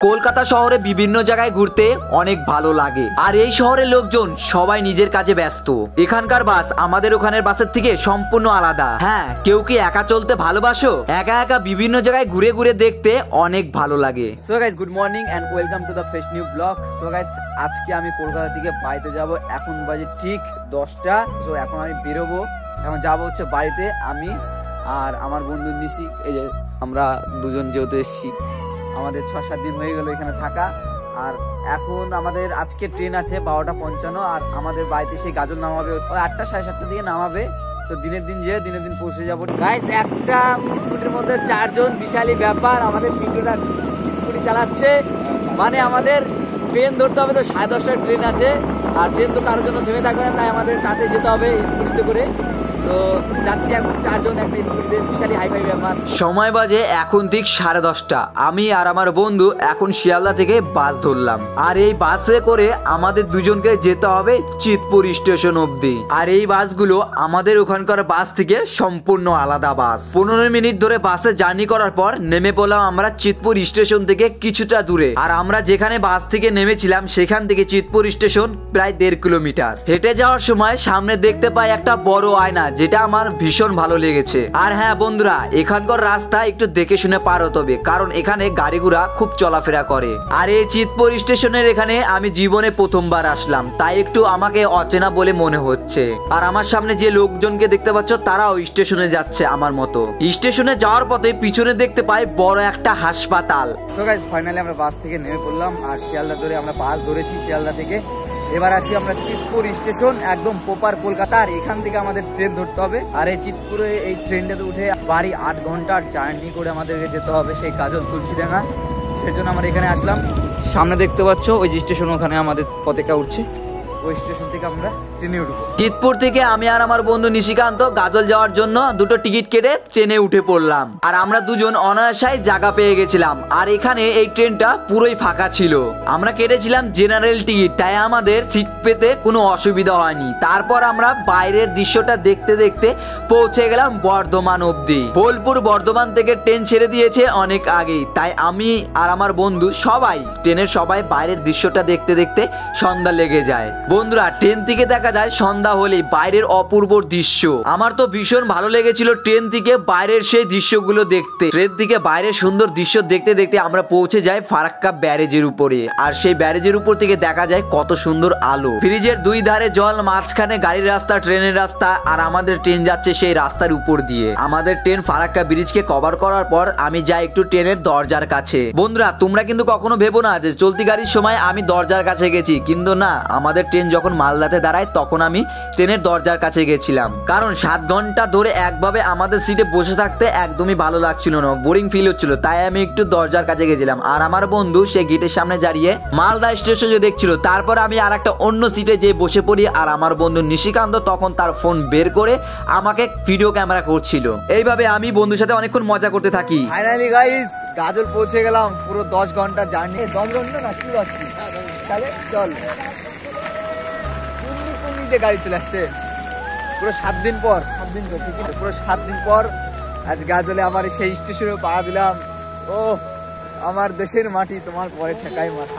কলকাতা শহরে বিভিন্ন জায়গায় ঘুরতে অনেক ভালো লাগে। আর এই শহরের লোকজন সবাই নিজের কাজে ব্যস্ত। এখানকার বাস আমাদের ওখানের বাসের থেকে সম্পূর্ণ আলাদা। হ্যাঁ, কেউ কি একা চলতে ভালোবাসো? একা একা বিভিন্ন জায়গায় ঘুরে ঘুরে দেখতে অনেক ভালো লাগে। So guys, good morning and welcome to the fresh new vlog. So guys, আজকে আমি কলকাতা থেকে বাড়িতে যাব। এখন বাজে ঠিক 10টা। সো এখন আমি বেরোবো, এখন যাবো হচ্ছে বাড়িতে। আমি আর আমার বন্ধু নিশি, এই যে আমরা দুজন যেহেতু এসছি, আমাদের 6-7 দিন হয়ে গেল এখানে থাকা। আর এখন আমাদের আজকে ট্রেন আছে 12:55, আর আমাদের বাড়িতে সেই গাজল নামাবে ওই 8টা 7:30 দিকে নামাবে। তো দিনের দিন পৌঁছে যাবো। গাইস, একটা স্কুটির মধ্যে 4 জন, বিশালই ব্যাপার। আমাদের পিন্টুটা স্কুটি চালাচ্ছে, মানে আমাদের ট্রেন ধরতে হবে। তো 10:30টার ট্রেন আছে, আর ট্রেন তো কারোর জন্য থেমে থাকবে না, তাই আমাদের চাঁদে যেতে হবে স্কুটিতে করে। তো যাচ্ছি এখন 4 জন একটা স্কুটিতে, বিশালই হাইফাই ব্যাপার। সময় বাজে এখন ঠিক 10:30। আমি আর আমার বন্ধু এখন শিয়ালদা থেকে বাস ধরলাম। আর এই বাসে করে আমাদের দুজনকে যেতে হবে চিতপুর স্টেশন অবধি। আর এই বাসগুলো আমাদের ওখানকার বাস থেকে সম্পূর্ণ আলাদা বাস। 15 মিনিট ধরে বাসে জার্নি করার পর নেমে পড়লাম আমরা চিতপুর স্টেশন থেকে কিছুটা দূরে। আর আমরা যেখানে বাস থেকে নেমেছিলাম সেখান থেকে চিতপুর স্টেশন প্রায় 1.5 কিলোমিটার। হেঁটে যাওয়ার সময় সামনে দেখতে পাই একটা বড় আয়না, যেটা আমার ভীষণ ভালো লেগেছে। আর হ্যাঁ বন্ধুরা, এখানকার রাস্তা একটু দেখে শুনে পার হতে হবে, কারণ এখানে গাড়ি ঘোড়া খুব চলাফেরা করে। আর এই চিতপুর স্টেশনের এখানে আমি জীবনে প্রথমবার আসলাম, তাই একটু আমাকে অচেনা বলে মনে হচ্ছে। আর আমার সামনে যে লোকজনকে দেখতে পাচ্ছ, তারাও স্টেশনে যাচ্ছে আমার মতো। স্টেশনে যাওয়ার পথে পিছনে দেখতে পাই বড় একটা হাসপাতাল। তো গাইস, ফাইনালি আমরা বাস থেকে নেমে পড়লাম, আর শিয়ালদা ধরে আমরা বাস ধরেছি শিয়ালদা থেকে। এবার আছি আমরা চিতপুর স্টেশন, একদম প্রপার কলকাতা। আর এখান থেকে আমাদের ট্রেন ধরতে হবে। আর এই চিতপুরে এই ট্রেনটাতে উঠে বাড়ি 8 ঘন্টার জার্নি করে আমাদেরকে যেতে হবে সেই গাজল তুলসীডাঙ্গা। সেজন্য আমরা এখানে আসলাম। সামনে দেখতে পাচ্ছ ওই যে স্টেশন, ওখানে আমাদের পতাকা উঠছে। ওই স্টেশন থেকে আমরা ট্রেনে উঠবো। চিতপুর থেকে আমি আর আমার বন্ধু নিশিকান্ত গাজল যাওয়ার জন্য 2টো টিকিট কেটে ট্রেনে উঠে পড়লাম। আর আমরা দুজন অনায়াসায় জায়গা পেয়ে গেছিলাম। আর এখানে এই ট্রেনটা পুরোই ফাঁকা ছিল। আমরা কেটেছিলাম জেনারেল টিকিট, তাই আমাদের সিট পেতে কোনো অসুবিধা হয়নি। তারপর আমরা বাইরের দৃশ্যটা দেখতে দেখতে পৌঁছে গেলাম বর্ধমান অবধি। বোলপুর বর্ধমান থেকে ট্রেন ছেড়ে দিয়েছে অনেক আগেই, তাই আমি আর আমার বন্ধু সবাই বাইরের দৃশ্যটা দেখতে দেখতে সন্ধ্যা লেগে যায়। বন্ধুরা, ট্রেন থেকে দেখা যায় সন্ধ্যা হলেই বাইরের অপূর্ব দৃশ্য। আমার তো ভীষণ ভালো লেগেছিল ট্রেন থেকে বাইরের সেই দৃশ্যগুলো দেখতে। ট্রেন থেকে বাইরের সুন্দর দৃশ্য দেখতে দেখতে আমরা পৌঁছে যাই ফারাক্কা ব্যারেজের উপরে। আর সেই ব্যারেজের উপর থেকে দেখা যায় কত সুন্দর আলো, ব্রিজের 2 ধারে জল, মাঝখানে গাড়ির রাস্তা, ট্রেনের রাস্তা। আর আমাদের ট্রেন যাচ্ছে সেই রাস্তার উপর দিয়ে। আমাদের ট্রেন ফারাক্কা ব্রিজকে কভার করার পর আমি যাই একটু ট্রেনের দরজার কাছে। বন্ধুরা, তোমরা কিন্তু কখনো ভেবো না যে চলতি গাড়ির সময় আমি দরজার কাছে গেছি, কিন্তু না, আমাদের ট্রেন যখন মালদাতে দাঁড়ায় তখন আমি ট্রেনের দরজার কাছে গেছিলাম। কারণ 7 ঘন্টা ধরে একভাবে আমাদের সিটে বসে থাকতে একদমই ভালো লাগছিল না, বোরিং ফিল হচ্ছিল, তাই আমি একটু দরজার কাছে গেছিলাম। আর আমার বন্ধু সে গেটের সামনে দাঁড়িয়ে মালদা স্টেশন দেখছিল। তারপর আমি আর একটা অন্য সিটে যেয়ে বসে পড়ি। আর আমার বন্ধু নিশিকান্ত তখন তার ফোন বের করে আমাকে ভিডিও ক্যামেরা করছিল। এইভাবে আমি বন্ধুর সাথে অনেকক্ষণ মজা করতে থাকি। ফাইনালি গাইস, গাজল পৌঁছে গেলাম। পুরো 10 ঘন্টা জার্নি। 10 ঘন্টা না, কি যাচ্ছি তাহলে চল। গাড়ি চলে আসছে পুরো 7 দিন পর। পুরো 7 দিন পর আজ গাজলে আমার সেই স্টেশনে পা দিলাম। ও আমার দেশের মাটি, তোমার পরে ঠেকাই মাটি।